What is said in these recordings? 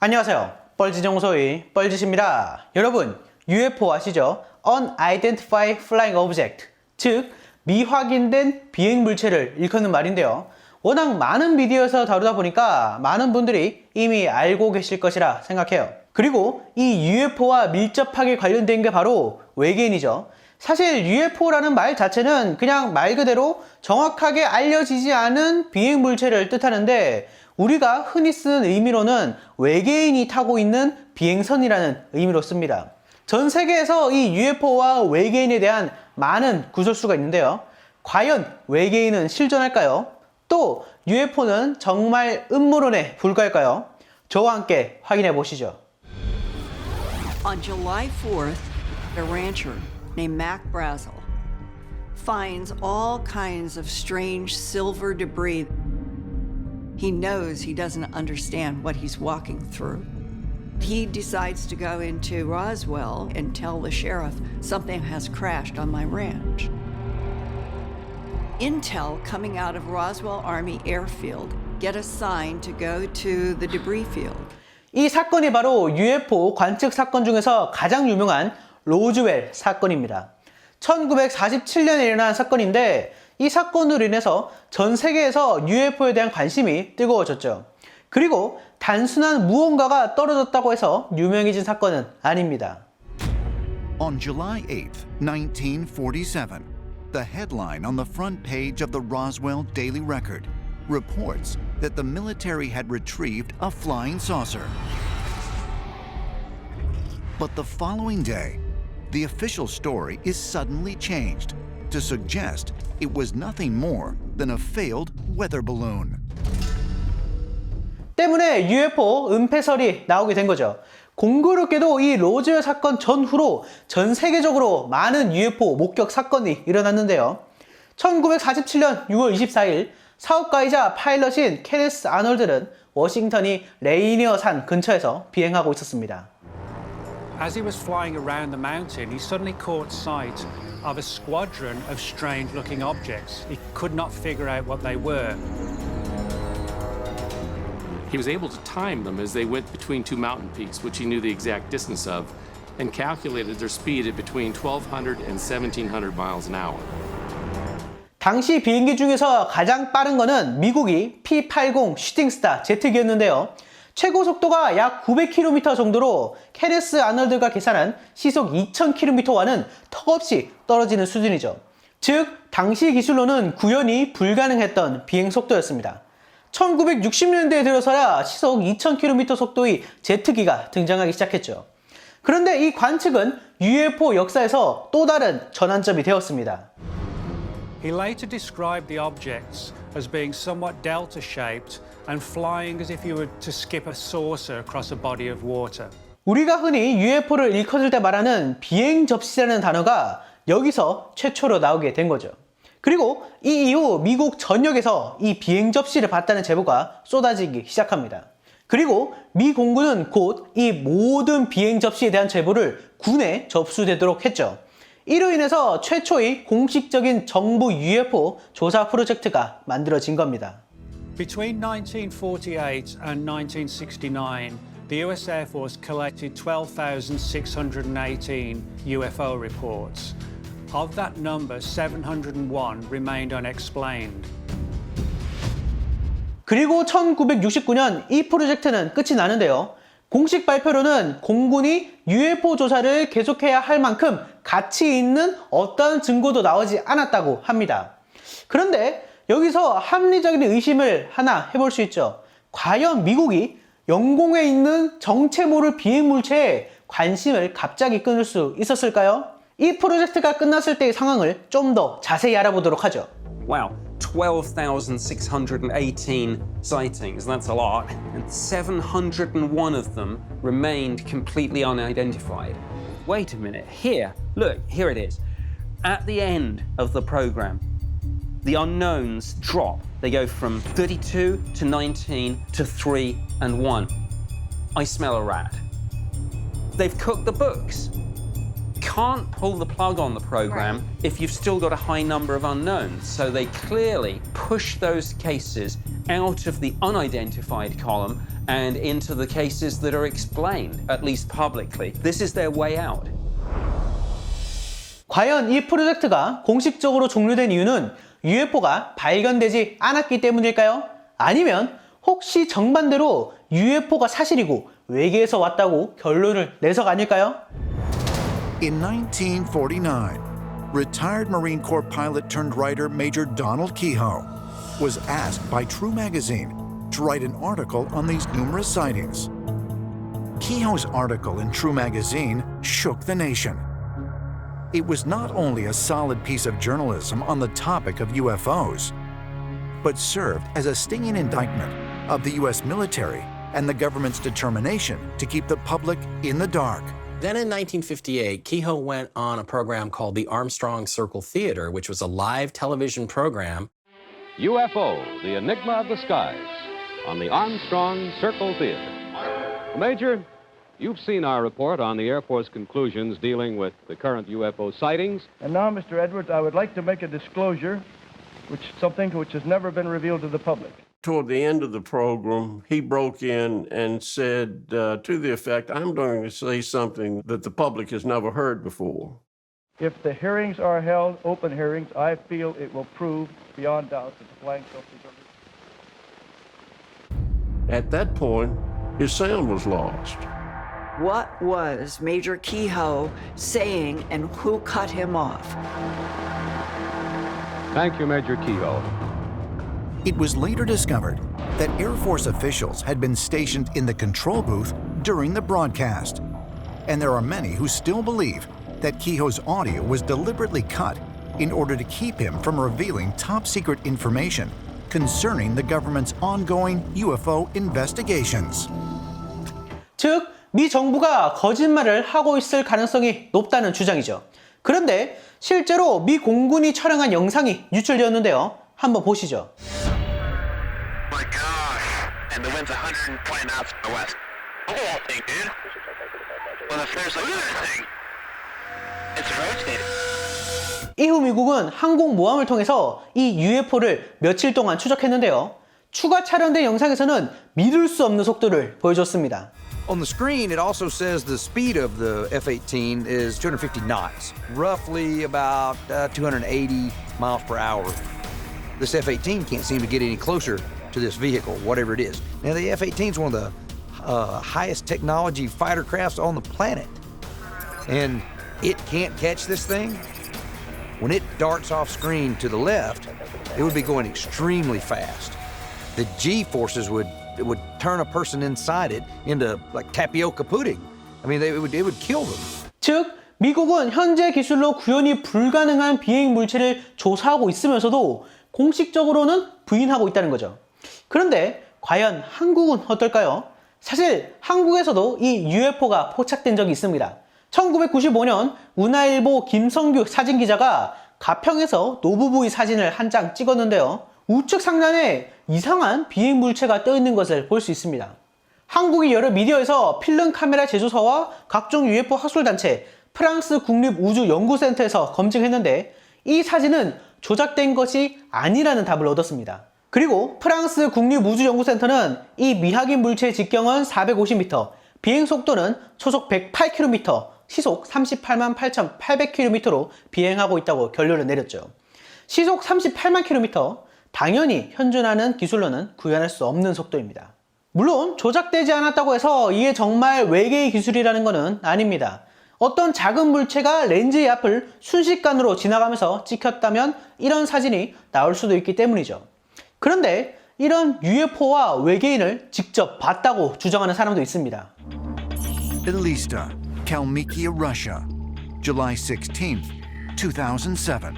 안녕하세요. 뻘지정소의 뻘짓입니다. 여러분, UFO 아시죠? Unidentified Flying Object, 즉 미확인된 비행 물체를 일컫는 말인데요. 워낙 많은 미디어에서 다루다 보니까 많은 분들이 이미 알고 계실 것이라 생각해요. 그리고 이 UFO와 밀접하게 관련된 게 바로 외계인이죠. 사실 UFO라는 말 자체는 그냥 말 그대로 정확하게 알려지지 않은 비행 물체를 뜻하는데, 우리가 흔히 쓰는 의미로는 외계인이 타고 있는 비행선이라는 의미로 씁니다. 전 세계에서 이 UFO와 외계인에 대한 많은 구설수가 있는데요. 과연 외계인은 실존할까요? 또 UFO는 정말 음모론에 불과할까요? 저와 함께 확인해 보시죠. On July 4th, a rancher named Mac Brazel finds all kinds of strange silver debris. He knows he doesn't understand what he's walking through. He decides to go into Roswell and tell the sheriff something has crashed on my ranch. Intel coming out of Roswell Army Airfield get assigned to go to the debris field. 이 사건이 바로 UFO 관측 사건 중에서 가장 유명한 로즈웰 사건입니다. 1947년에 일어난 사건인데, 이 사건으로 인해서 전 세계에서 UFO에 대한 관심이 뜨거워졌죠. 그리고 단순한 무언가가 떨어졌다고 해서 유명해진 사건은 아닙니다. On July 8th, 1947, the headline on the front page of the Roswell Daily Record reports that the military had retrieved a flying saucer. But the following day, the official story is suddenly changed to suggest it was nothing more than a failed weather balloon. 때문에 UFO 은폐설이 나오게 된 거죠. 공교롭게도 이 로즈웰 사건 전후로 전 세계적으로 많은 UFO 목격 사건이 일어났는데요. 1947년 6월 24일 사업가이자 파일럿인 케네스 아놀드는 워싱턴이 레이니어 산 근처에서 비행하고 있었습니다. As he was flying around the mountain, he suddenly caught sight of a squadron of strange-looking objects. He could not figure out what they were. He was able to time them as they went between two mountain peaks, which he knew the exact distance of, and calculated their speed at between 1,200 and 1,700 miles an hour. 당시 비행기 중에서 가장 빠른 거는 미국이 P-80 슈팅스타 제트기였는데요. 최고 속도가 약 900km 정도로 케네스 아놀드가 계산한 시속 2000km와는 턱없이 떨어지는 수준이죠. 즉, 당시 기술로는 구현이 불가능했던 비행 속도였습니다. 1960년대에 들어서야 시속 2000km 속도의 제트기가 등장하기 시작했죠. 그런데 이 관측은 UFO 역사에서 또 다른 전환점이 되었습니다. He later described the objects as being somewhat delta-shaped and flying as if you were to skip a saucer across a body of water. 우리가 흔히 UFO를 일컫을 때 말하는 비행 접시라는 단어가 여기서 최초로 나오게 된 거죠. 그리고 이 이후 미국 전역에서 이 비행 접시를 봤다는 제보가 쏟아지기 시작합니다. 그리고 미 공군은 곧 이 모든 비행 접시에 대한 제보를 군에 접수되도록 했죠. 이로 인해서 최초의 공식적인 정부 UFO 조사 프로젝트가 만들어진 겁니다. Between 1948 and 1969, the US Air Force collected 12,618 UFO reports. Of that number, 701 remained unexplained. 그리고 1969년 이 프로젝트는 끝이 나는데요. 공식 발표로는 공군이 UFO 조사를 계속해야 할 만큼 가치 있는 어떠한 증거도 나오지 않았다고 합니다. 그런데 여기서 합리적인 의심을 하나 해볼 수 있죠. 과연 미국이 영공에 있는 정체 모를 비행 물체에 관심을 갑자기 끊을 수 있었을까요? 이 프로젝트가 끝났을 때의 상황을 좀 더 자세히 알아보도록 하죠. Wow, 12,618 sightings, that's a lot, and 701 of them remained completely unidentified. Wait a minute, look, here it is. At the end of the program, the unknowns drop. They go from 32 to 19 to 3 and 1. I smell a rat. They've cooked the books. Can't pull the plug on the program if you've still got a high number of unknowns. So they clearly push those cases out of the unidentified column and into the cases that are explained, at least publicly. This is their way out. 과연 이 프로젝트가 공식적으로 종료된 이유는 UFO가 발견되지 않았기 때문일까요? 아니면 혹시 정반대로 UFO가 사실이고 외계에서 왔다고 결론을 내서가 아닐까요? In 1949, retired Marine Corps pilot turned writer Major Donald Kehoe was asked by True Magazine to write an article on these numerous sightings. Kehoe's article in True Magazine shook the nation. It was not only a solid piece of journalism on the topic of UFOs, but served as a stinging indictment of the US military and the government's determination to keep the public in the dark. Then in 1958, Kehoe went on a program called the Armstrong Circle Theater, which was a live television program. UFO, the Enigma of the Skies, on the Armstrong Circle Theater. Major, you've seen our report on the Air Force conclusions dealing with the current UFO sightings. And now, Mr. Edwards, I would like to make a disclosure, something which has never been revealed to the public. Toward the end of the program, he broke in and said to the effect, I'm going to say something that the public has never heard before. If the hearings are held, open hearings, I feel it will prove beyond doubt that the flying saucers are real. At that point, his sound was lost. What was Major Kehoe saying and who cut him off? Thank you, Major Kehoe. It was later discovered that Air Force officials had been stationed in the control booth during the broadcast. And there are many who still believe that Kehoe's audio was deliberately cut in order to keep him from revealing top-secret information concerning the government's ongoing UFO investigations. 즉, 미 정부가 거짓말을 하고 있을 가능성이 높다는 주장이죠. 그런데 실제로 미 공군이 촬영한 영상이 유출되었는데요. 한번 보시죠. My gosh, and the wind's 120 knots from the west. Look at that thing, dude. Well, if there's look at that thing. It's rotating. 이후 미국은 항공모함을 통해서 이 UFO를 며칠 동안 추적했는데요. 추가 촬영된 영상에서는 믿을 수 없는 속도를 보여줬습니다. On the screen, it also says the speed of the F-18 is 250 knots, roughly about 280 miles per hour. This F-18 can't seem to get any closer to this vehicle, whatever it is. Now, the F-18 is one of the highest technology fighter crafts on the planet, and it can't catch this thing. When it darts off screen to the left, it would be going extremely fast. The G-forces would turn a person inside it into like tapioca pudding. I mean, it would kill them. 즉, 미국은 현재 기술로 구현이 불가능한 비행 물체를 조사하고 있으면서도 공식적으로는 부인하고 있다는 거죠. 그런데 과연 한국은 어떨까요? 사실 한국에서도 이 UFO가 포착된 적이 있습니다. 1995년 운하일보 김성규 사진기자가 가평에서 노부부의 사진을 한 장 찍었는데요. 우측 상단에 이상한 비행 물체가 떠 있는 것을 볼 수 있습니다. 한국의 여러 미디어에서 필름 카메라 제조사와 각종 UFO 학술단체, 프랑스 국립우주연구센터에서 검증했는데 이 사진은 조작된 것이 아니라는 답을 얻었습니다. 그리고 프랑스 국립우주연구센터는 이 미확인 물체의 직경은 450m, 비행 속도는 초속 108km, 시속 38만 8,800km로 비행하고 있다고 결론을 내렸죠. 시속 38만 km, 당연히 현존하는 기술로는 구현할 수 없는 속도입니다. 물론 조작되지 않았다고 해서 이게 정말 외계의 기술이라는 것은 아닙니다. 어떤 작은 물체가 렌즈의 앞을 순식간으로 지나가면서 찍혔다면 이런 사진이 나올 수도 있기 때문이죠. 그런데 이런 UFO와 외계인을 직접 봤다고 주장하는 사람도 있습니다. Elista, Kalmykia, Russia, July 16, 2007.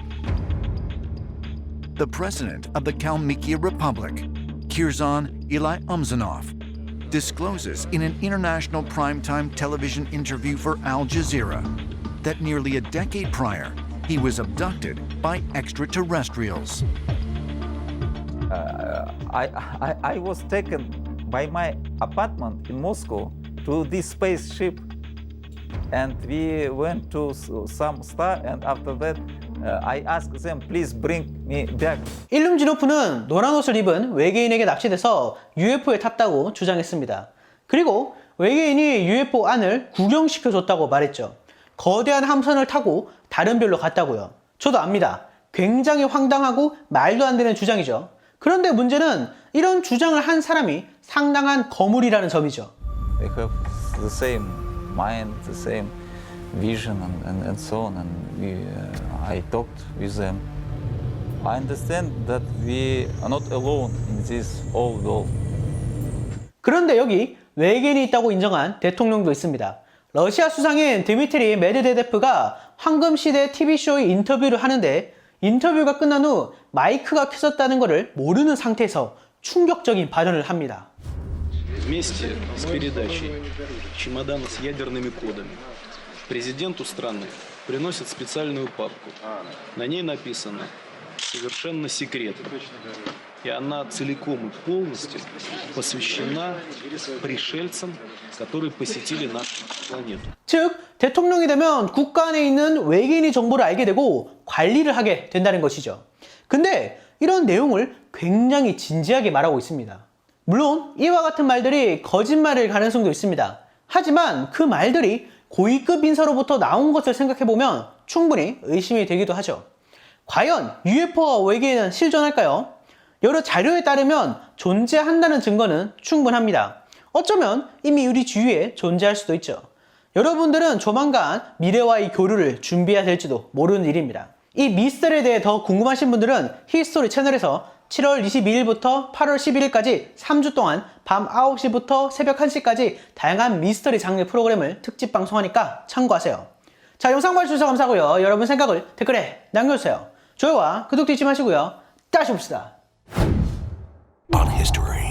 The president of the Kalmykia Republic, Kirzan Ilai-Umzanov, discloses in an international primetime television interview for Al Jazeera that nearly a decade prior, he was abducted by extraterrestrials. I was taken by my apartment in Moscow to this spaceship, and we went to some star, and after that I asked them, please bring me back. 일룸 지노프는 노란 옷을 입은 외계인에게 납치돼서 UFO에 탔다고 주장했습니다. 그리고 외계인이 UFO 안을 구경시켜줬다고 말했죠. 거대한 함선을 타고 다른 별로 갔다고요. 저도 압니다. 굉장히 황당하고 말도 안 되는 주장이죠. 그런데 문제는 이런 주장을 한 사람이 상당한 거물이라는 점이죠. They have the same mind, the same vision, and so on. And I talked with them. I understand that we are not alone in this old world. 그런데 여기 외계인이 있다고 인정한 대통령도 있습니다. 러시아 수상인 드미트리 메드베데프가 황금시대 TV쇼의 인터뷰를 하는데 인터뷰가 끝난 후 마이크가 켜졌다는 것을 모르는 상태에서 충격적인 발언을 합니다. Вместе с передачей чемодана с ядерными кодами президенту страны приносят специальную папку. На ней написано «Совершенно секретно». И она целиком и полностью посвящена пришельцам, которые посетили нашу планету. 즉, 대통령이 되면 국가 안에 있는 외계인의 정보를 알게 되고 관리를 하게 된다는 것이죠. 근데 이런 내용을 굉장히 진지하게 말하고 있습니다. 물론 이와 같은 말들이 거짓말일 가능성도 있습니다. 하지만 그 말들이 고위급 인사로부터 나온 것을 생각해보면 충분히 의심이 되기도 하죠. 과연 UFO와 외계인은 실존할까요? 여러 자료에 따르면 존재한다는 증거는 충분합니다. 어쩌면 이미 우리 주위에 존재할 수도 있죠. 여러분들은 조만간 미래와의 교류를 준비해야 될지도 모르는 일입니다. 이 미스터리에 대해 더 궁금하신 분들은 히스토리 채널에서 7월 22일부터 8월 11일까지 3주 동안 밤 9시부터 새벽 1시까지 다양한 미스터리 장르 프로그램을 특집 방송하니까 참고하세요. 자, 영상 봐주셔서 감사하고요. 여러분 생각을 댓글에 남겨주세요. 좋아요와 구독도 잊지 마시고요. 다시 봅시다. On History.